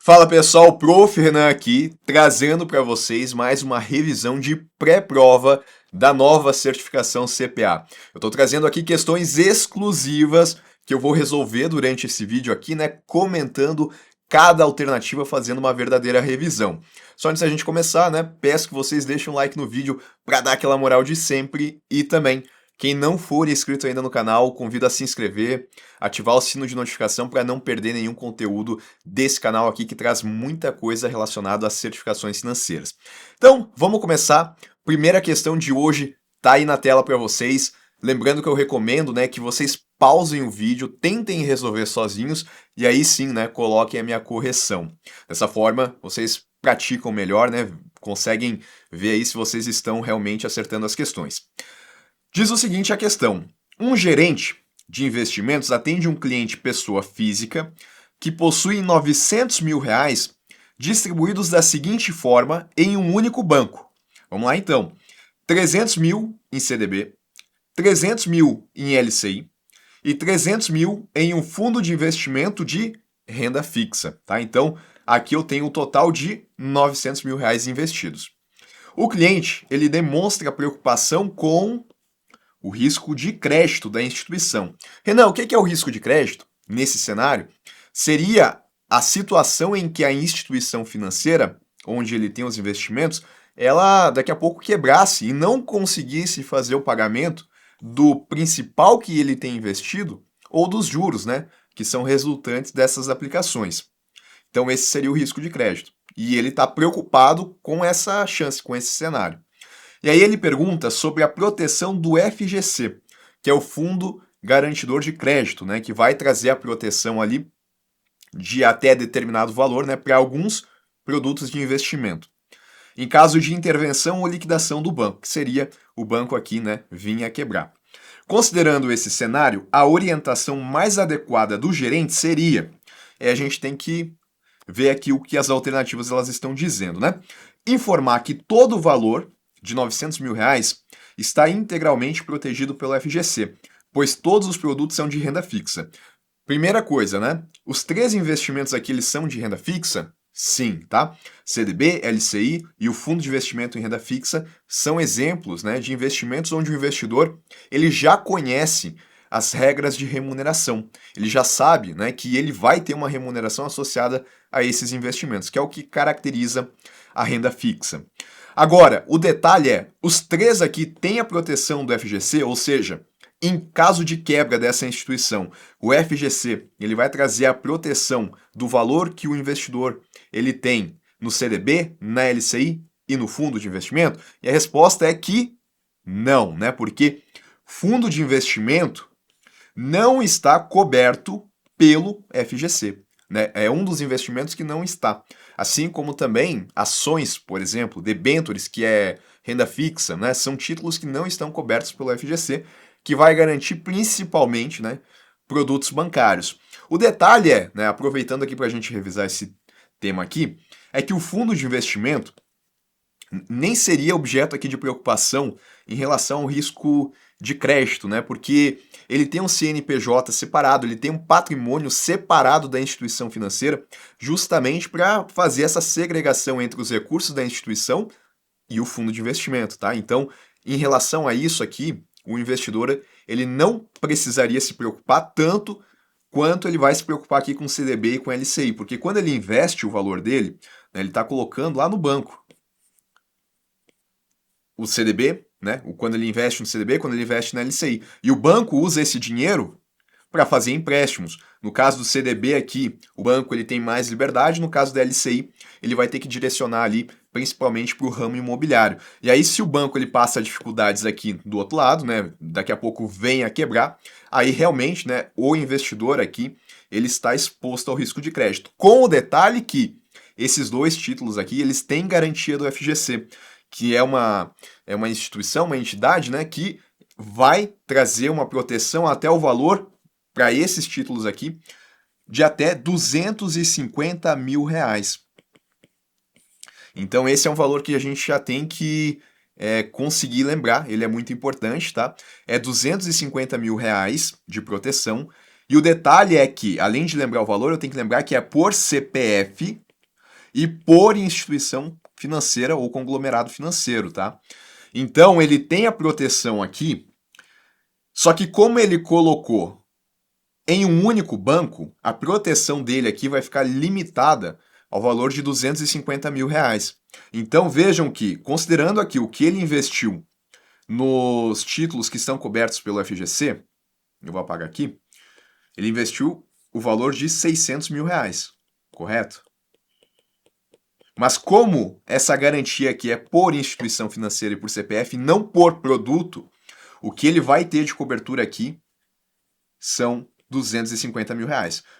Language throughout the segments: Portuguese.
Fala pessoal, Prof. Renan aqui, trazendo para vocês mais uma revisão de pré-prova da nova certificação CPA. Eu estou trazendo aqui questões exclusivas que eu vou resolver durante esse vídeo aqui, né, comentando cada alternativa, fazendo uma verdadeira revisão. Só antes da gente começar, né, peço que vocês deixem um like no vídeo para dar aquela moral de sempre e também quem não for inscrito ainda no canal, convido a se inscrever, ativar o sino de notificação para não perder nenhum conteúdo desse canal aqui que traz muita coisa relacionada às certificações financeiras. Então, vamos começar. Primeira questão de hoje tá aí na tela para vocês. Lembrando que eu recomendo, né, que vocês pausem o vídeo, tentem resolver sozinhos e aí sim, né, coloquem a minha correção. Dessa forma, vocês praticam melhor, né, conseguem ver aí se vocês estão realmente acertando as questões. Diz o seguinte a questão: um gerente de investimentos atende um cliente pessoa física que possui R$ 900 mil distribuídos da seguinte forma em um único banco. Vamos lá então: 300 mil em CDB, 300 mil em LCI e 300 mil em um fundo de investimento de renda fixa. Tá? Então, aqui eu tenho um total de R$ 900 mil investidos. O cliente ele demonstra preocupação com o risco de crédito da instituição. Renan, o que é o risco de crédito? Nesse cenário, seria a situação em que a instituição financeira, onde ele tem os investimentos, ela daqui a pouco quebrasse e não conseguisse fazer o pagamento do principal que ele tem investido ou dos juros, né, que são resultantes dessas aplicações. Então esse seria o risco de crédito. E ele está preocupado com essa chance, com esse cenário. E aí ele pergunta sobre a proteção do FGC, que é o Fundo Garantidor de Crédito, né, que vai trazer a proteção ali de até determinado valor, né, para alguns produtos de investimento. Em caso de intervenção ou liquidação do banco, que seria o banco aqui, né, vinha a quebrar. Considerando esse cenário, a orientação mais adequada do gerente seria, a gente tem que ver aqui o que as alternativas elas estão dizendo, né? Informar que todo o valor de R$ 900 mil está integralmente protegido pelo FGC, pois todos os produtos são de renda fixa. Primeira coisa, né? Os três investimentos aqui eles são de renda fixa? Sim, tá? CDB, LCI e o fundo de investimento em renda fixa são exemplos, né, de investimentos onde o investidor ele já conhece as regras de remuneração. Ele já sabe, né, que ele vai ter uma remuneração associada a esses investimentos, que é o que caracteriza a renda fixa. Agora, o detalhe é, os três aqui têm a proteção do FGC, ou seja, em caso de quebra dessa instituição, o FGC ele vai trazer a proteção do valor que o investidor ele tem no CDB, na LCI e no fundo de investimento? E a resposta é que não, né? Porque fundo de investimento não está coberto pelo FGC. Né? É um dos investimentos que não está. Assim como também ações, por exemplo, debêntures, que é renda fixa, né? São títulos que não estão cobertos pelo FGC, que vai garantir principalmente, né, produtos bancários. O detalhe é, né, aproveitando aqui para a gente revisar esse tema aqui, é que o fundo de investimento nem seria objeto aqui de preocupação em relação ao risco de crédito, né? Porque ele tem um CNPJ separado, ele tem um patrimônio separado da instituição financeira, justamente para fazer essa segregação entre os recursos da instituição e o fundo de investimento, tá? Então, em relação a isso aqui, o investidor ele não precisaria se preocupar tanto quanto ele vai se preocupar aqui com o CDB e com o LCI, porque quando ele investe o valor dele, né, ele está colocando lá no banco. O CDB, né? Quando ele investe no CDB, quando ele investe na LCI. E o banco usa esse dinheiro para fazer empréstimos. No caso do CDB aqui, o banco ele tem mais liberdade, no caso da LCI, ele vai ter que direcionar ali principalmente para o ramo imobiliário. E aí se o banco ele passa dificuldades aqui do outro lado, né, daqui a pouco vem a quebrar, aí realmente, né, o investidor aqui, ele está exposto ao risco de crédito. Com o detalhe que esses dois títulos aqui, eles têm garantia do FGC, que é uma instituição, uma entidade, né, que vai trazer uma proteção até o valor para esses títulos aqui de até R$ 250 mil. Então esse é um valor que a gente já tem que conseguir lembrar, ele é muito importante, tá? É R$ 250 mil de proteção. E o detalhe é que, além de lembrar o valor, eu tenho que lembrar que é por CPF e por instituição financeira ou conglomerado financeiro, tá? Então ele tem a proteção aqui, só que como ele colocou em um único banco, a proteção dele aqui vai ficar limitada ao valor de R$ 250 mil. Então vejam que, considerando aqui o que ele investiu nos títulos que estão cobertos pelo FGC, eu vou apagar aqui, ele investiu o valor de R$ 600 mil, correto? Mas como essa garantia aqui é por instituição financeira e por CPF, não por produto, o que ele vai ter de cobertura aqui são R$ 250 mil.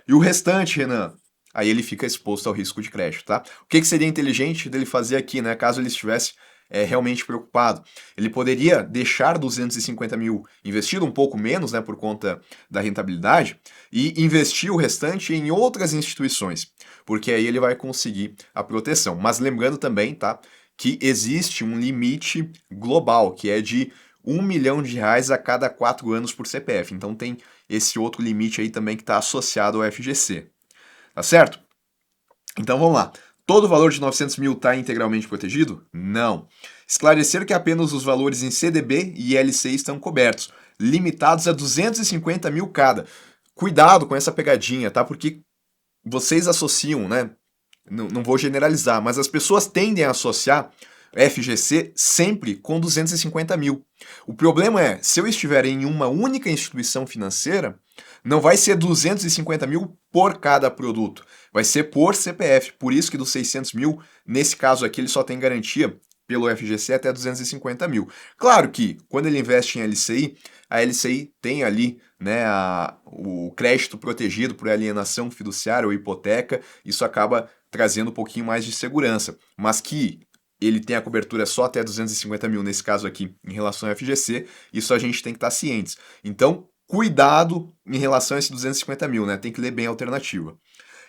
E o restante, Renan, aí ele fica exposto ao risco de crédito, tá? O que seria inteligente dele fazer aqui, né? Caso ele estivesse realmente preocupado. Ele poderia deixar 250 mil investido, um pouco menos, né, por conta da rentabilidade, e investir o restante em outras instituições, porque aí ele vai conseguir a proteção. Mas lembrando também, tá, que existe um limite global, que é de R$ 1 milhão a cada 4 anos por CPF. Então tem esse outro limite aí também que está associado ao FGC. Tá certo? Então vamos lá. Todo o valor de 900 mil está integralmente protegido? Não. Esclarecer que apenas os valores em CDB e LCI estão cobertos, limitados a 250 mil cada. Cuidado com essa pegadinha, tá? Porque vocês associam, né? Não vou generalizar, mas as pessoas tendem a associar FGC sempre com 250 mil. O problema é, se eu estiver em uma única instituição financeira, não vai ser 250 mil por cada produto, vai ser por CPF. Por isso que dos 600 mil, nesse caso aqui, ele só tem garantia pelo FGC até 250 mil. Claro que, quando ele investe em LCI, a LCI tem ali, né, o crédito protegido por alienação fiduciária ou hipoteca, isso acaba trazendo um pouquinho mais de segurança. Mas que ele tem a cobertura só até 250 mil, nesse caso aqui, em relação ao FGC, isso a gente tem que estar cientes. Então, cuidado em relação a esse 250 mil, né? Tem que ler bem a alternativa.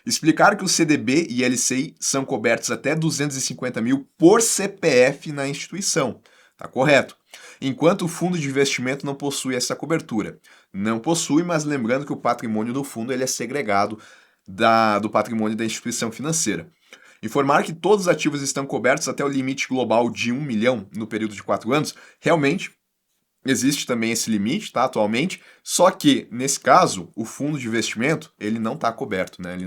Explicar que o CDB e LCI são cobertos até 250 mil por CPF na instituição. Tá correto. Enquanto o fundo de investimento não possui essa cobertura. Não possui, mas lembrando que o patrimônio do fundo ele é segregado do patrimônio da instituição financeira. Informar que todos os ativos estão cobertos até o limite global de 1 milhão no período de 4 anos. Realmente, existe também esse limite, tá, atualmente, só que, nesse caso, o fundo de investimento, ele não está coberto, né? Ele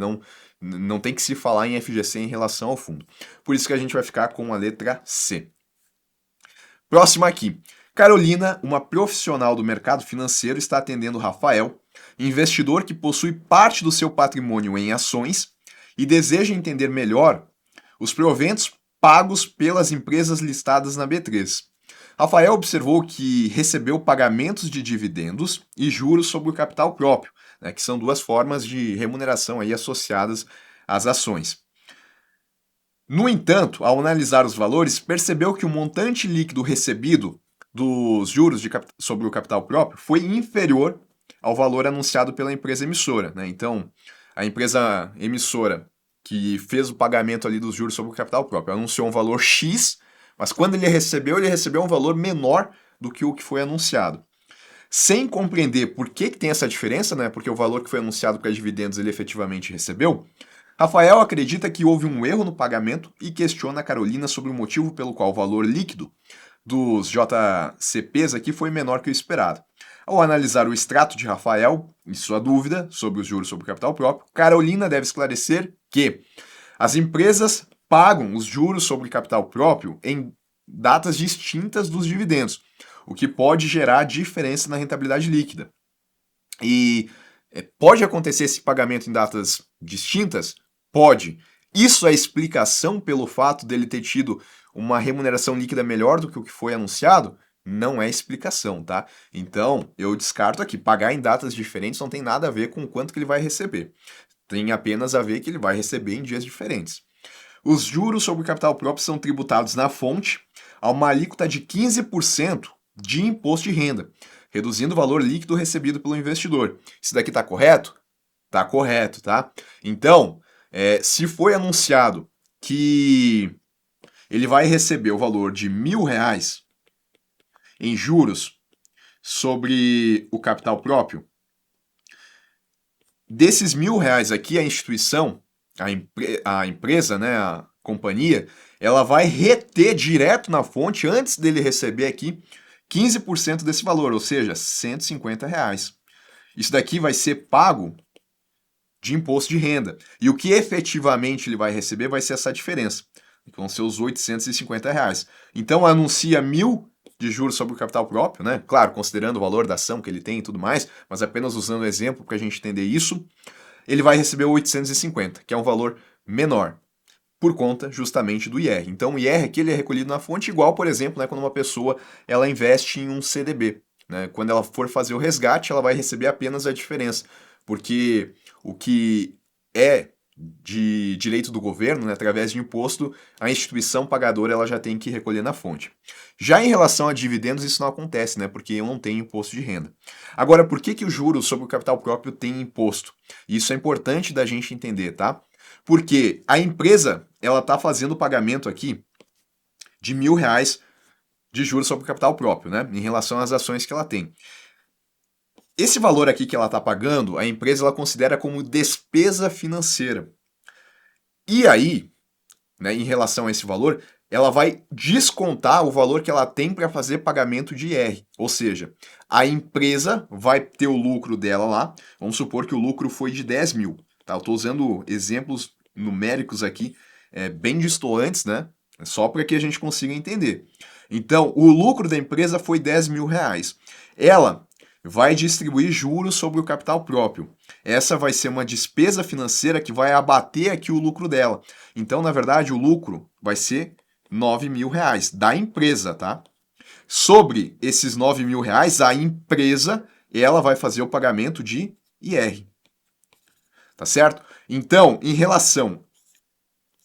não tem que se falar em FGC em relação ao fundo. Por isso que a gente vai ficar com a letra C. Próxima aqui. Carolina, uma profissional do mercado financeiro, está atendendo Rafael, investidor que possui parte do seu patrimônio em ações e deseja entender melhor os proventos pagos pelas empresas listadas na B3. Rafael observou que recebeu pagamentos de dividendos e juros sobre o capital próprio, né, que são duas formas de remuneração aí associadas às ações. No entanto, ao analisar os valores, percebeu que o montante líquido recebido dos juros sobre o capital próprio foi inferior ao valor anunciado pela empresa emissora, né? Então, a empresa emissora que fez o pagamento ali dos juros sobre o capital próprio anunciou um valor X, mas quando ele recebeu um valor menor do que o que foi anunciado. Sem compreender por que tem essa diferença, né? Porque o valor que foi anunciado para dividendos ele efetivamente recebeu, Rafael acredita que houve um erro no pagamento e questiona a Carolina sobre o motivo pelo qual o valor líquido dos JCPs aqui foi menor que o esperado. Ao analisar o extrato de Rafael e sua dúvida sobre os juros sobre o capital próprio, Carolina deve esclarecer que as empresas pagam os juros sobre capital próprio em datas distintas dos dividendos, o que pode gerar diferença na rentabilidade líquida. E pode acontecer esse pagamento em datas distintas? Pode. Isso é explicação pelo fato dele ter tido uma remuneração líquida melhor do que o que foi anunciado? Não é explicação, tá? Então, eu descarto aqui. Pagar em datas diferentes não tem nada a ver com o quanto que ele vai receber. Tem apenas a ver que ele vai receber em dias diferentes. Os juros sobre o capital próprio são tributados na fonte a uma alíquota de 15% de imposto de renda, reduzindo o valor líquido recebido pelo investidor. Isso daqui está correto? Está correto, tá? Então, se foi anunciado que ele vai receber o valor de R$ 1.000 em juros sobre o capital próprio, desses R$ 1.000 aqui, a instituição a empresa, né, a companhia, ela vai reter direto na fonte, antes dele receber aqui, 15% desse valor, ou seja, R$ 150. Isso daqui vai ser pago de imposto de renda. E o que efetivamente ele vai receber vai ser essa diferença. Vão ser os R$ 850. Então anuncia 1.000 de juros sobre o capital próprio, né? Claro, considerando o valor da ação que ele tem e tudo mais, mas apenas usando o exemplo para a gente entender isso, ele vai receber 850, que é um valor menor, por conta justamente do IR. Então o IR aqui ele é recolhido na fonte, igual, por exemplo, né, quando uma pessoa ela investe em um CDB. Né? Quando ela for fazer o resgate, ela vai receber apenas a diferença, porque o que é de direito do governo, né, através de imposto, a instituição pagadora ela já tem que recolher na fonte. Já em relação a dividendos, isso não acontece, né, porque eu não tenho imposto de renda. Agora, por que o juros sobre o capital próprio tem imposto? Isso é importante da gente entender, tá? Porque a empresa ela está fazendo o pagamento aqui de R$ 1.000 de juros sobre o capital próprio, né, em relação às ações que ela tem. Esse valor aqui que ela está pagando, a empresa ela considera como despesa financeira. E aí, né, em relação a esse valor, ela vai descontar o valor que ela tem para fazer pagamento de IR. Ou seja, a empresa vai ter o lucro dela lá, vamos supor que o lucro foi de 10 mil. Tá? Eu estou usando exemplos numéricos aqui, bem distantes, né? Só para que a gente consiga entender. Então, o lucro da empresa foi R$ 10.000. Ela vai distribuir juros sobre o capital próprio. Essa vai ser uma despesa financeira que vai abater aqui o lucro dela. Então, na verdade, o lucro vai ser R$ 9.000 da empresa, tá? Sobre esses R$ 9.000, a empresa ela vai fazer o pagamento de IR. Tá certo? Então, em relação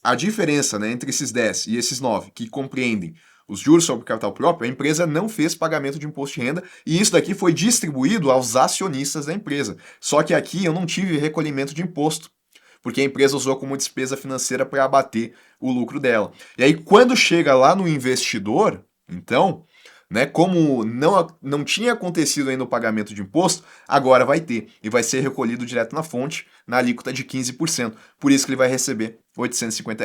à diferença, né, entre esses 10 e esses 9, que compreendem os juros sobre o capital próprio, a empresa não fez pagamento de imposto de renda e isso daqui foi distribuído aos acionistas da empresa. Só que aqui eu não tive recolhimento de imposto, porque a empresa usou como despesa financeira para abater o lucro dela. E aí, quando chega lá no investidor, então, né, como não tinha acontecido ainda o pagamento de imposto, agora vai ter. E vai ser recolhido direto na fonte, na alíquota de 15%. Por isso que ele vai receber R$ 850.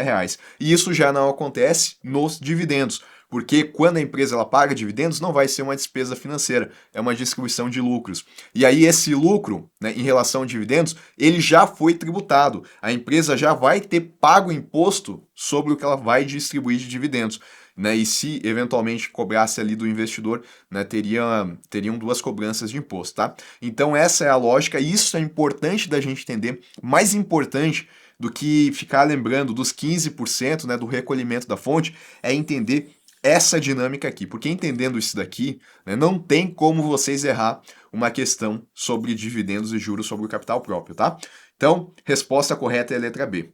E isso já não acontece nos dividendos. Porque quando a empresa ela paga dividendos, não vai ser uma despesa financeira, é uma distribuição de lucros. E aí esse lucro, né, em relação a dividendos, ele já foi tributado. A empresa já vai ter pago imposto sobre o que ela vai distribuir de dividendos. Né, e se eventualmente cobrasse ali do investidor, né, teriam duas cobranças de imposto, tá? Então essa é a lógica, e isso é importante da gente entender, mais importante do que ficar lembrando dos 15%, né, do recolhimento da fonte, é entender essa dinâmica aqui, porque entendendo isso daqui, né, não tem como vocês errar uma questão sobre dividendos e juros sobre o capital próprio, tá? Então, resposta correta é a letra B.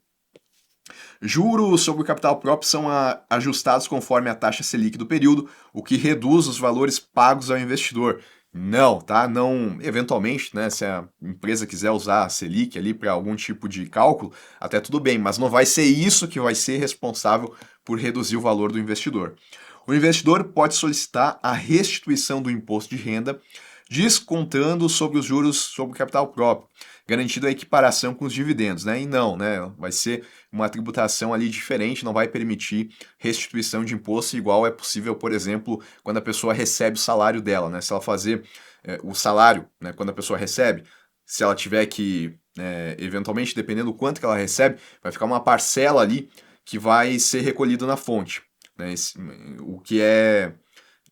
Juros sobre o capital próprio são ajustados conforme a taxa Selic do período, o que reduz os valores pagos ao investidor. Não, tá? Não, eventualmente, né, se a empresa quiser usar a Selic ali para algum tipo de cálculo, até tudo bem, mas não vai ser isso que vai ser responsável por reduzir o valor do investidor. O investidor pode solicitar a restituição do imposto de renda, descontando sobre os juros sobre o capital próprio, garantindo a equiparação com os dividendos, né? E não, né? Vai ser uma tributação ali diferente, não vai permitir restituição de imposto igual é possível, por exemplo, quando a pessoa recebe o salário dela, né? Se ela fazer o salário, né, quando a pessoa recebe, se ela tiver que, eventualmente, dependendo do quanto que ela recebe, vai ficar uma parcela ali que vai ser recolhido na fonte, né? O que é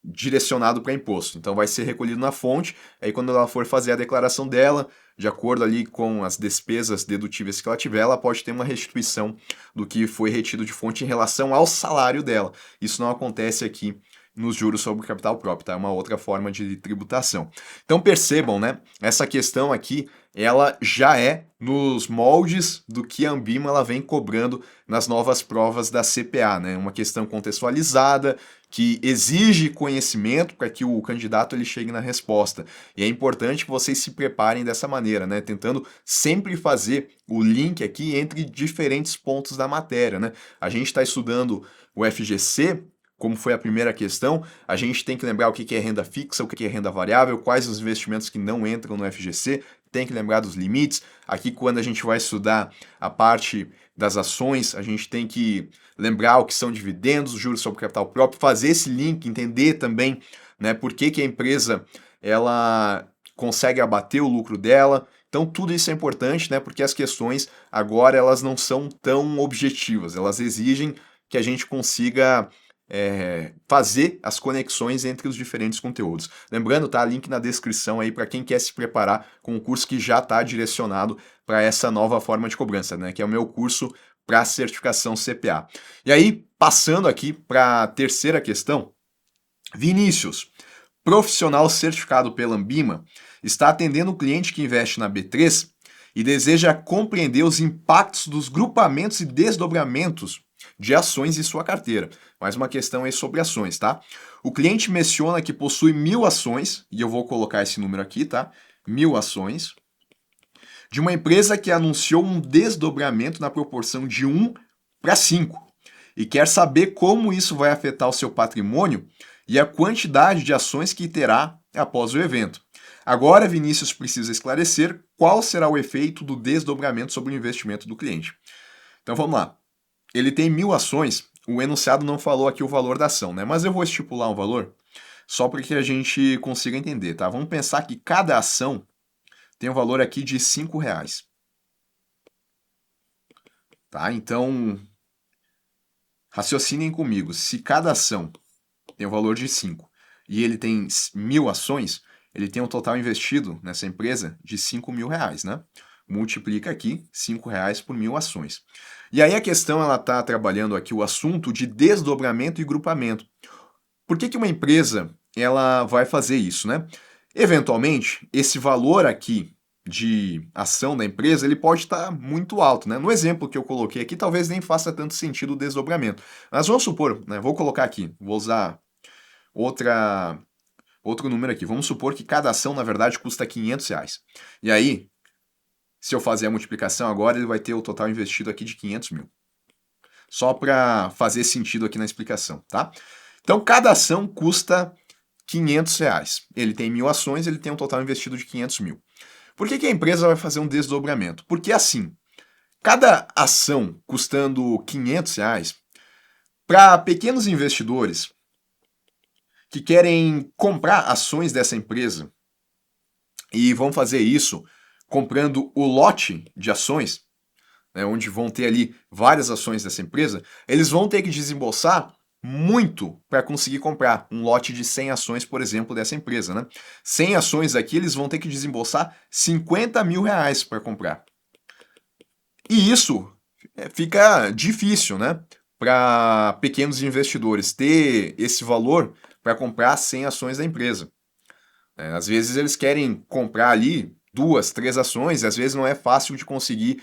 direcionado para imposto. Então vai ser recolhido na fonte, aí quando ela for fazer a declaração dela, de acordo ali com as despesas dedutíveis que ela tiver, ela pode ter uma restituição do que foi retido de fonte em relação ao salário dela. Isso não acontece aqui nos juros sobre o capital próprio, tá? É uma outra forma de tributação. Então percebam, né? Essa questão aqui, ela já é nos moldes do que a Ambima ela vem cobrando nas novas provas da CPA, né? Uma questão contextualizada, que exige conhecimento para que o candidato ele chegue na resposta. E é importante que vocês se preparem dessa maneira, né? Tentando sempre fazer o link aqui entre diferentes pontos da matéria, né? A gente está estudando o FGC, como foi a primeira questão, a gente tem que lembrar o que é renda fixa, o que é renda variável, quais os investimentos que não entram no FGC, tem que lembrar dos limites. Aqui, quando a gente vai estudar a parte das ações, a gente tem que lembrar o que são dividendos, juros sobre capital próprio, fazer esse link, entender também, né, por que que a empresa ela consegue abater o lucro dela. Então tudo isso é importante, né, porque as questões agora elas não são tão objetivas, elas exigem que a gente consiga fazer as conexões entre os diferentes conteúdos. Lembrando, tá, link na descrição aí para quem quer se preparar com o curso que já está direcionado para essa nova forma de cobrança, né, que é o meu curso para certificação CPA. E aí, passando aqui para a terceira questão, Vinícius, profissional certificado pela Ambima, está atendendo um cliente que investe na B3 e deseja compreender os impactos dos grupamentos e desdobramentos de ações em sua carteira. Mais uma questão aí sobre ações, tá? O cliente menciona que possui 1.000 ações, e eu vou colocar esse número aqui, tá? 1.000 ações, de uma empresa que anunciou um desdobramento na proporção de 1 para 5 e quer saber como isso vai afetar o seu patrimônio e a quantidade de ações que terá após o evento. Agora, Vinícius precisa esclarecer qual será o efeito do desdobramento sobre o investimento do cliente. Então vamos lá. Ele tem 1.000 ações, o enunciado não falou aqui o valor da ação, né? Mas eu vou estipular um valor só para que a gente consiga entender, tá? Vamos pensar que cada ação tem um valor aqui de R$5. Tá? Então, raciocinem comigo. Se cada ação tem um valor de 5 e ele tem 1.000 ações, ele tem um total investido nessa empresa de R$5.000, né? Multiplica aqui R$5 por 1.000 ações. E aí a questão, ela está trabalhando aqui o assunto de desdobramento e grupamento. Por que que uma empresa ela vai fazer isso, né? Eventualmente, esse valor aqui de ação da empresa, ele pode estar muito alto, né? No exemplo que eu coloquei aqui, talvez nem faça tanto sentido o desdobramento. Mas vamos supor, né? Vou colocar aqui, vou usar outro número aqui. Vamos supor que cada ação, na verdade, custa R$500. E aí, se eu fazer a multiplicação agora, ele vai ter o total investido aqui de 500 mil. Só para fazer sentido aqui na explicação, tá? Então, cada ação custa R$500. Ele tem 1.000 ações, ele tem um total investido de 500 mil. Por que que a empresa vai fazer um desdobramento? Porque assim, cada ação custando R$500, para pequenos investidores que querem comprar ações dessa empresa e vão fazer isso comprando o lote de ações, né, onde vão ter ali várias ações dessa empresa, eles vão ter que desembolsar muito para conseguir comprar um lote de 100 ações, por exemplo, dessa empresa, né? 100 ações aqui, eles vão ter que desembolsar R$50.000 para comprar. E isso fica difícil, né? Para pequenos investidores ter esse valor para comprar 100 ações da empresa. Às vezes eles querem comprar ali 2, 3 ações, e às vezes não é fácil de conseguir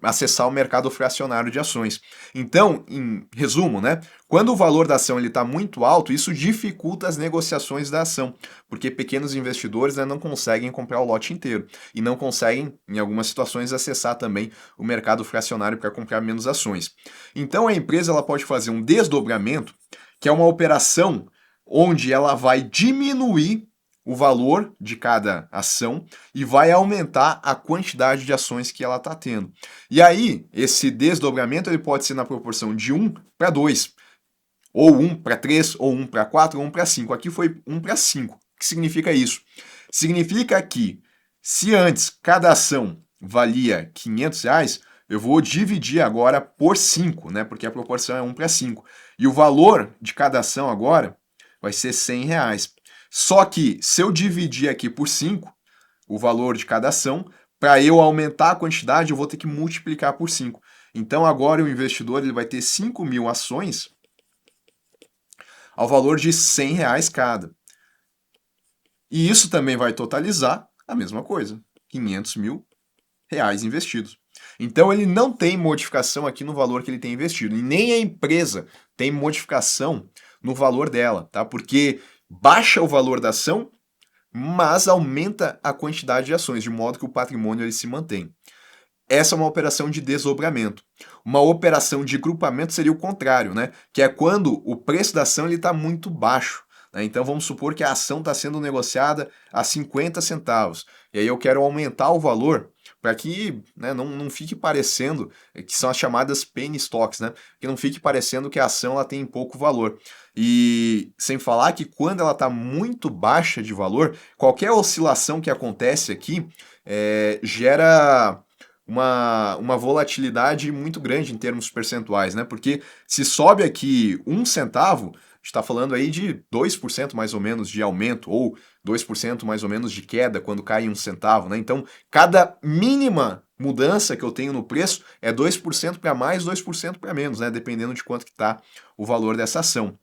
acessar o mercado fracionário de ações. Então, em resumo, né, quando o valor da ação está muito alto, isso dificulta as negociações da ação, porque pequenos investidores, né, não conseguem comprar o lote inteiro e não conseguem, em algumas situações, acessar também o mercado fracionário para comprar menos ações. Então, a empresa ela pode fazer um desdobramento, que é uma operação onde ela vai diminuir o valor de cada ação e vai aumentar a quantidade de ações que ela está tendo. E aí, esse desdobramento ele pode ser na proporção de 1 para 2, ou 1 para 3, ou 1 para 4, ou 1 para 5. Aqui foi 1 para 5. O que significa isso? Significa que, se antes cada ação valia R$500, eu vou dividir agora por 5, né? Porque a proporção é 1 para 5. E o valor de cada ação agora vai ser R$100. Só que, se eu dividir aqui por 5, o valor de cada ação, para eu aumentar a quantidade, eu vou ter que multiplicar por 5. Então, agora o investidor ele vai ter 5.000 ações ao valor de R$100 cada. E isso também vai totalizar a mesma coisa, R$500.000 investidos. Então, ele não tem modificação aqui no valor que ele tem investido. E nem a empresa tem modificação no valor dela, tá? Porque baixa o valor da ação, mas aumenta a quantidade de ações, de modo que o patrimônio ele se mantém. Essa é uma operação de desdobramento. Uma operação de grupamento seria o contrário, né? Que é quando o preço da ação está muito baixo. né? Então vamos supor que a ação está sendo negociada a 50 centavos. E aí eu quero aumentar o valor para que, né, não fique parecendo, que são as chamadas penny stocks, né? Que não fique parecendo que a ação ela tem pouco valor. E sem falar que quando ela está muito baixa de valor, qualquer oscilação que acontece aqui gera uma volatilidade muito grande em termos percentuais, né? Porque se sobe aqui 1 centavo, está falando aí de 2% mais ou menos de aumento, ou 2% mais ou menos de queda quando cai 1 centavo, né? Então, cada mínima mudança que eu tenho no preço é 2% para mais, 2% para menos, né? Dependendo de quanto que está o valor dessa ação.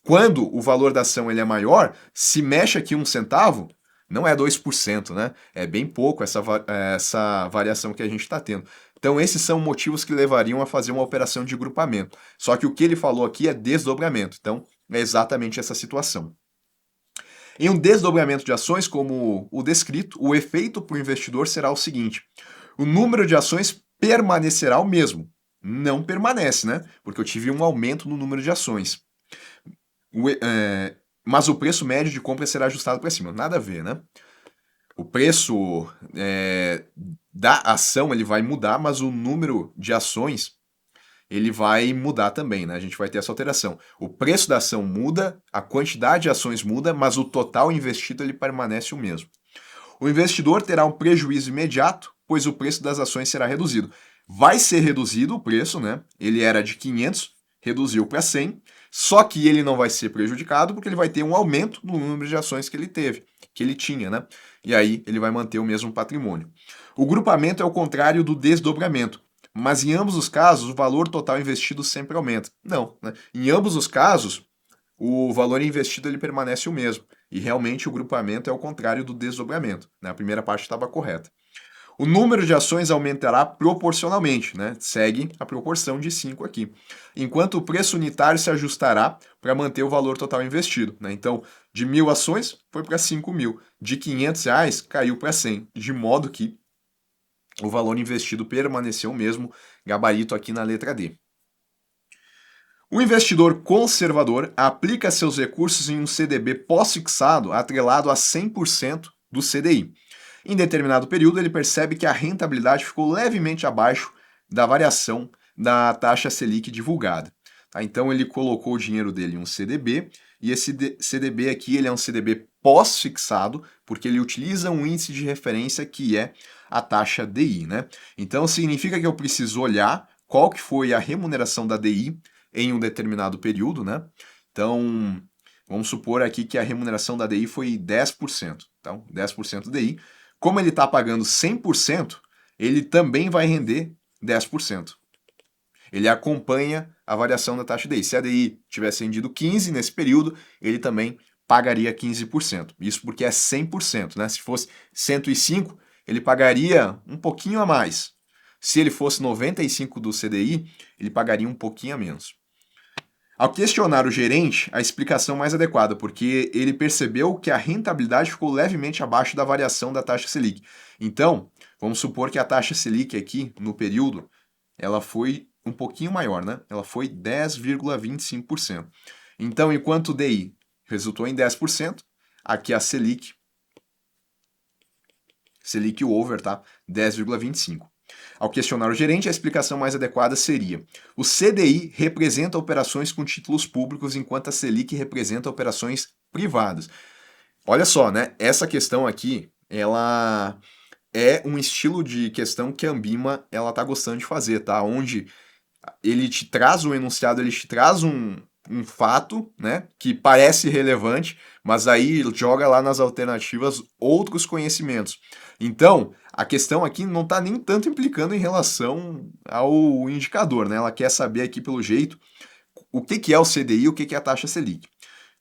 Quando o valor da ação ele é maior, se mexe aqui 1 centavo, não é 2%, né? É bem pouco essa variação que a gente está tendo. Então, esses são motivos que levariam a fazer uma operação de grupamento. Só que o que ele falou aqui é desdobramento. Então, é exatamente essa situação. Em um desdobramento de ações, como o descrito, o efeito para o investidor será o seguinte: o número de ações permanecerá o mesmo. Não permanece, né? Porque eu tive um aumento no número de ações. Mas o preço médio de compra será ajustado para cima. Nada a ver, né? O preço da ação ele vai mudar, mas o número de ações ele vai mudar também, né? A gente vai ter essa alteração. O preço da ação muda, a quantidade de ações muda, mas o total investido ele permanece o mesmo. O investidor terá um prejuízo imediato, pois o preço das ações será reduzido. Vai ser reduzido o preço, né? Ele era de 500, reduziu para 100, só que ele não vai ser prejudicado porque ele vai ter um aumento no número de ações que ele tinha, né? E aí ele vai manter o mesmo patrimônio. O grupamento é o contrário do desdobramento, mas em ambos os casos o valor total investido sempre aumenta. Não, né? Em ambos os casos o valor investido ele permanece o mesmo. E realmente o grupamento é o contrário do desdobramento, né? A primeira parte estava correta. O número de ações aumentará proporcionalmente, né? Segue a proporção de 5 aqui. Enquanto o preço unitário se ajustará para manter o valor total investido, né? Então, de 1.000 ações foi para 5.000. De R$ 500 caiu para 100, de modo que o valor investido permaneceu o mesmo, gabarito aqui na letra D. O investidor conservador aplica seus recursos em um CDB pós-fixado atrelado a 100% do CDI. Em determinado período, ele percebe que a rentabilidade ficou levemente abaixo da variação da taxa Selic divulgada. Tá? Então, ele colocou o dinheiro dele em um CDB, e esse CDB aqui ele é um CDB pós-fixado, porque ele utiliza um índice de referência que é a taxa DI. Né? Então, significa que eu preciso olhar qual que foi a remuneração da DI em um determinado período, né? Então, vamos supor aqui que a remuneração da DI foi 10%. Então, 10% DI. Como ele está pagando 100%, ele também vai render 10%. Ele acompanha a variação da taxa DI. Se a DI tivesse rendido 15% nesse período, ele também pagaria 15%. Isso porque é 100%, né? Se fosse 105%, ele pagaria um pouquinho a mais. Se ele fosse 95% do CDI, ele pagaria um pouquinho a menos. Ao questionar o gerente, a explicação mais adequada, porque ele percebeu que a rentabilidade ficou levemente abaixo da variação da taxa Selic. Então, vamos supor que a taxa Selic aqui, no período, ela foi um pouquinho maior, né? Ela foi 10,25%. Então, enquanto o DI resultou em 10%, aqui a Selic over, tá? 10,25%. Ao questionar o gerente, a explicação mais adequada seria: o CDI representa operações com títulos públicos, enquanto a Selic representa operações privadas. Olha só, né? Essa questão aqui, ela é um estilo de questão que a Ambima ela tá gostando de fazer, tá? Onde ele te traz um enunciado, ele te traz um fato, né, que parece relevante, mas aí joga lá nas alternativas outros conhecimentos. Então, a questão aqui não está nem tanto implicando em relação ao indicador, né? Ela quer saber aqui pelo jeito o que é o CDI e o que é a taxa Selic.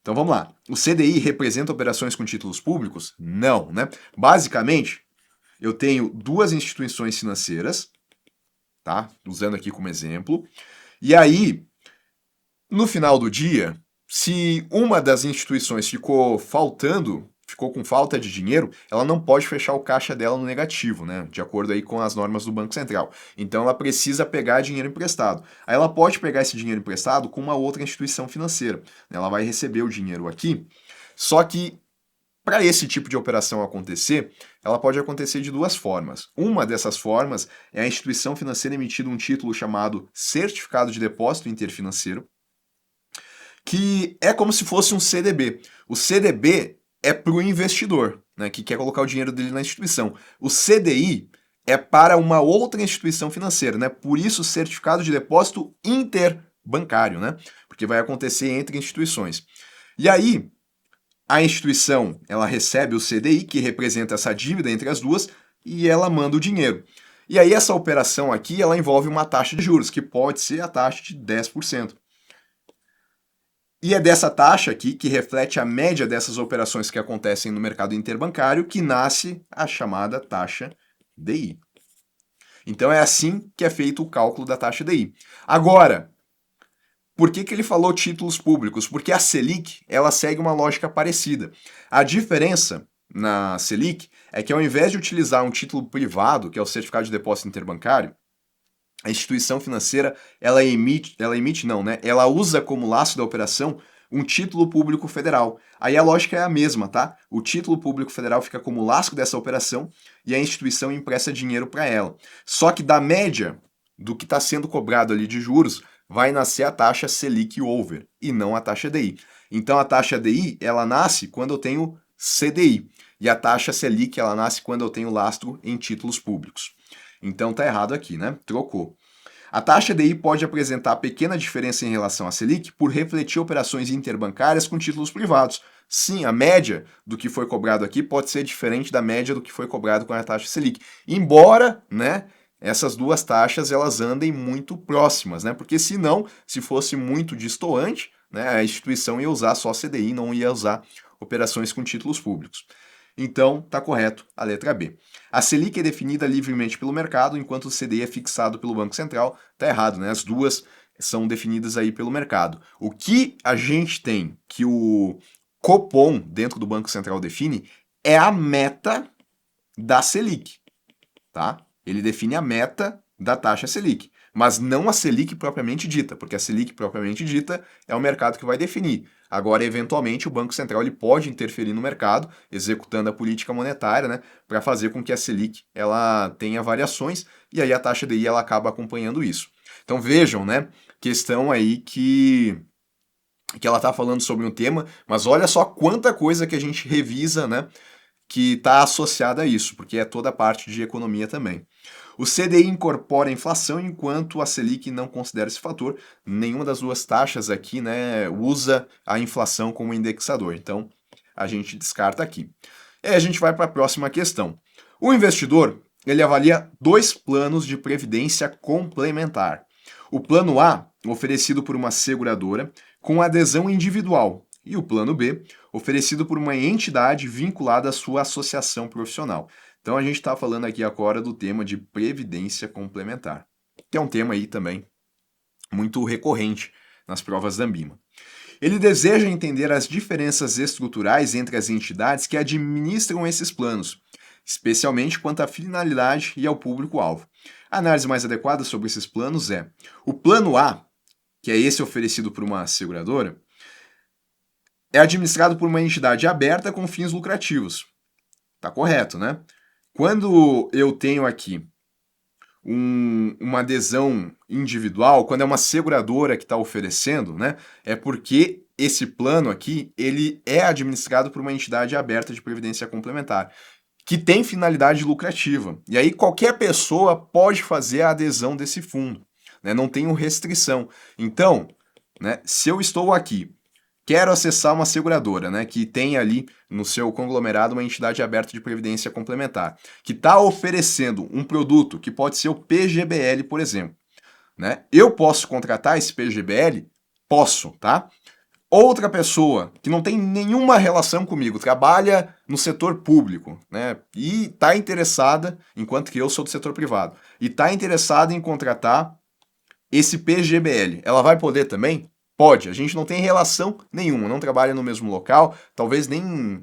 Então vamos lá. O CDI representa operações com títulos públicos? Não, né? Basicamente, eu tenho duas instituições financeiras, tá? Usando aqui como exemplo. E aí, no final do dia, se uma das instituições ficou com falta de dinheiro, ela não pode fechar o caixa dela no negativo, né? De acordo aí com as normas do Banco Central. Então ela precisa pegar dinheiro emprestado. Aí ela pode pegar esse dinheiro emprestado com uma outra instituição financeira. Ela vai receber o dinheiro aqui Só que para esse tipo de operação acontecer, ela pode acontecer de duas formas. Uma dessas formas é a instituição financeira emitir um título chamado Certificado de Depósito Interfinanceiro, que é como se fosse um CDB. O CDB é para o investidor, né, que quer colocar o dinheiro dele na instituição. O CDI é para uma outra instituição financeira, né? Por isso, certificado de depósito interbancário, né? Porque vai acontecer entre instituições. E aí, a instituição, ela recebe o CDI, que representa essa dívida entre as duas, e ela manda o dinheiro. E aí essa operação aqui, ela envolve uma taxa de juros, que pode ser a taxa de 10%. E é dessa taxa aqui, que reflete a média dessas operações que acontecem no mercado interbancário, que nasce a chamada taxa DI. Então é assim que é feito o cálculo da taxa DI. Agora, por que ele falou títulos públicos? Porque a Selic, ela segue uma lógica parecida. A diferença na Selic é que ao invés de utilizar um título privado, que é o certificado de depósito interbancário, a instituição financeira, ela usa como laço da operação um título público federal. Aí a lógica é a mesma, tá? O título público federal fica como laço dessa operação e a instituição empresta dinheiro para ela. Só que da média do que está sendo cobrado ali de juros, vai nascer a taxa Selic over e não a taxa DI. Então a taxa DI, ela nasce quando eu tenho CDI e a taxa Selic, ela nasce quando eu tenho lastro em títulos públicos. Então tá errado aqui, né? Trocou. A taxa DI pode apresentar pequena diferença em relação à Selic por refletir operações interbancárias com títulos privados. Sim, a média do que foi cobrado aqui pode ser diferente da média do que foi cobrado com a taxa Selic. Embora, né, essas duas taxas elas andem muito próximas, né? Porque senão, se fosse muito distoante, né, a instituição ia usar só CDI, não ia usar operações com títulos públicos. Então, está correto a letra B. A Selic é definida livremente pelo mercado, enquanto o CDI é fixado pelo Banco Central. Está errado, né? As duas são definidas aí pelo mercado. O que a gente tem que o Copom, dentro do Banco Central, define é a meta da Selic, tá? Ele define a meta da taxa Selic, mas não a Selic propriamente dita, porque a Selic propriamente dita é o mercado que vai definir. Agora, eventualmente, o Banco Central ele pode interferir no mercado, executando a política monetária, né, para fazer com que a Selic ela tenha variações e aí a taxa DI ela acaba acompanhando isso. Então vejam, né, questão aí que ela está falando sobre um tema, mas olha só quanta coisa que a gente revisa, né, que está associada a isso, porque é toda a parte de economia também. O CDI incorpora a inflação, enquanto a Selic não considera esse fator. Nenhuma das duas taxas aqui, né, usa a inflação como indexador. Então, a gente descarta aqui. E aí a gente vai para a próxima questão. O investidor, ele avalia dois planos de previdência complementar. O plano A, oferecido por uma seguradora, com adesão individual, e o plano B, oferecido por uma entidade vinculada à sua associação profissional. Então a gente está falando aqui agora do tema de previdência complementar, que é um tema aí também muito recorrente nas provas da Ambima. Ele deseja entender as diferenças estruturais entre as entidades que administram esses planos, especialmente quanto à finalidade e ao público-alvo. A análise mais adequada sobre esses planos é o plano A, que é esse oferecido por uma seguradora, é administrado por uma entidade aberta com fins lucrativos. Tá correto, né? Quando eu tenho aqui uma adesão individual, quando é uma seguradora que está oferecendo, né, é porque esse plano aqui ele é administrado por uma entidade aberta de previdência complementar, que tem finalidade lucrativa. E aí qualquer pessoa pode fazer a adesão desse fundo, né, não tem restrição. Então, né, se eu estou aqui quero acessar uma seguradora, né, que tem ali no seu conglomerado uma entidade aberta de previdência complementar, que está oferecendo um produto que pode ser o PGBL, por exemplo. Né? Eu posso contratar esse PGBL? Posso, tá? Outra pessoa que não tem nenhuma relação comigo, trabalha no setor público, né, e está interessada, enquanto que eu sou do setor privado, e está interessada em contratar esse PGBL, ela vai poder também? Pode, a gente não tem relação nenhuma, não trabalha no mesmo local, talvez nem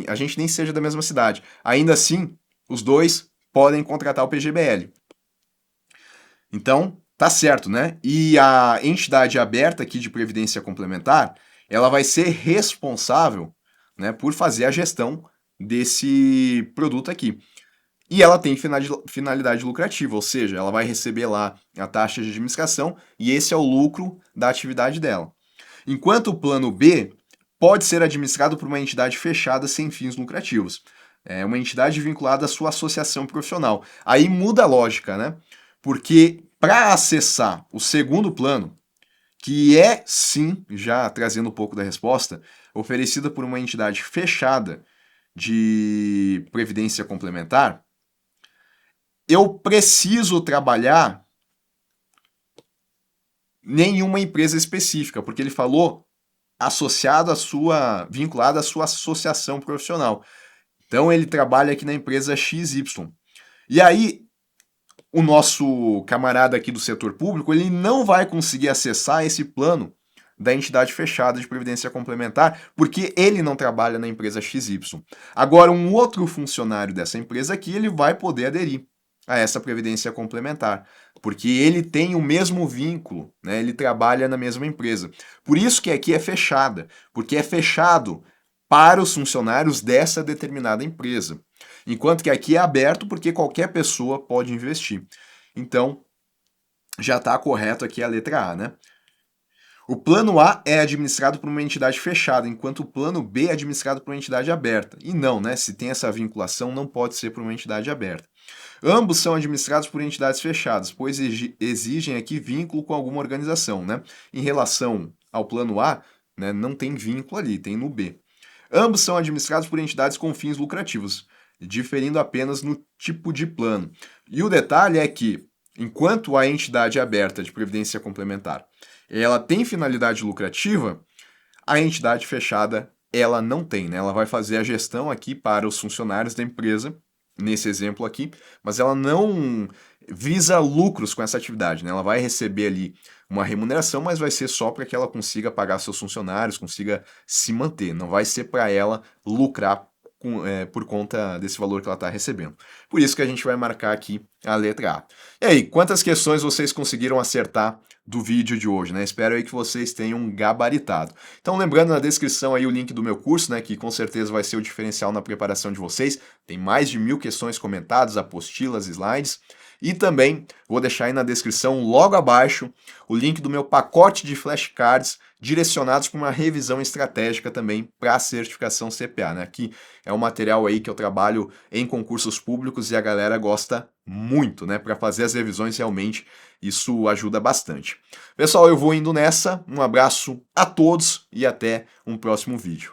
a gente nem seja da mesma cidade. Ainda assim, os dois podem contratar o PGBL. Então, tá certo, né? E a entidade aberta aqui de previdência complementar, ela vai ser responsável, né, por fazer a gestão desse produto aqui. E ela tem finalidade lucrativa, ou seja, ela vai receber lá a taxa de administração e esse é o lucro da atividade dela. Enquanto o plano B pode ser administrado por uma entidade fechada sem fins lucrativos. É uma entidade vinculada à sua associação profissional. Aí muda a lógica, né? Porque para acessar o segundo plano, que é sim, já trazendo um pouco da resposta, oferecida por uma entidade fechada de previdência complementar, eu preciso trabalhar nenhuma empresa específica, porque ele falou vinculado à sua associação profissional. Então ele trabalha aqui na empresa XY. E aí o nosso camarada aqui do setor público, ele não vai conseguir acessar esse plano da entidade fechada de previdência complementar, porque ele não trabalha na empresa XY. Agora, um outro funcionário dessa empresa aqui, ele vai poder aderir a essa previdência complementar, porque ele tem o mesmo vínculo, né? Ele trabalha na mesma empresa. Por isso que aqui é fechada, porque é fechado para os funcionários dessa determinada empresa. Enquanto que aqui é aberto porque qualquer pessoa pode investir. Então, já está correto aqui a letra A, né? O plano A é administrado por uma entidade fechada, enquanto o plano B é administrado por uma entidade aberta. E não, né? Se tem essa vinculação, não pode ser por uma entidade aberta. Ambos são administrados por entidades fechadas, pois exigem aqui vínculo com alguma organização, né? Em relação ao plano A, né, não tem vínculo ali, tem no B. Ambos são administrados por entidades com fins lucrativos, diferindo apenas no tipo de plano. E o detalhe é que, enquanto a entidade aberta de previdência complementar ela tem finalidade lucrativa, a entidade fechada ela não tem, né? Ela vai fazer a gestão aqui para os funcionários da empresa, nesse exemplo aqui, mas ela não visa lucros com essa atividade, né? Ela vai receber ali uma remuneração, mas vai ser só para que ela consiga pagar seus funcionários, consiga se manter. Não vai ser para ela lucrar por conta desse valor que ela está recebendo. Por isso que a gente vai marcar aqui a letra A. E aí, quantas questões vocês conseguiram acertar do vídeo de hoje, né? Espero aí que vocês tenham gabaritado. Então, lembrando na descrição aí o link do meu curso, né? Que com certeza vai ser o diferencial na preparação de vocês. Tem mais de 1000 questões comentadas, apostilas, slides. E também vou deixar aí na descrição, logo abaixo, o link do meu pacote de flashcards direcionados para uma revisão estratégica também para a certificação CPA, né? Aqui é um material aí que eu trabalho em concursos públicos e a galera gosta muito, né? Para fazer as revisões realmente isso ajuda bastante. Pessoal, eu vou indo nessa. Um abraço a todos e até um próximo vídeo.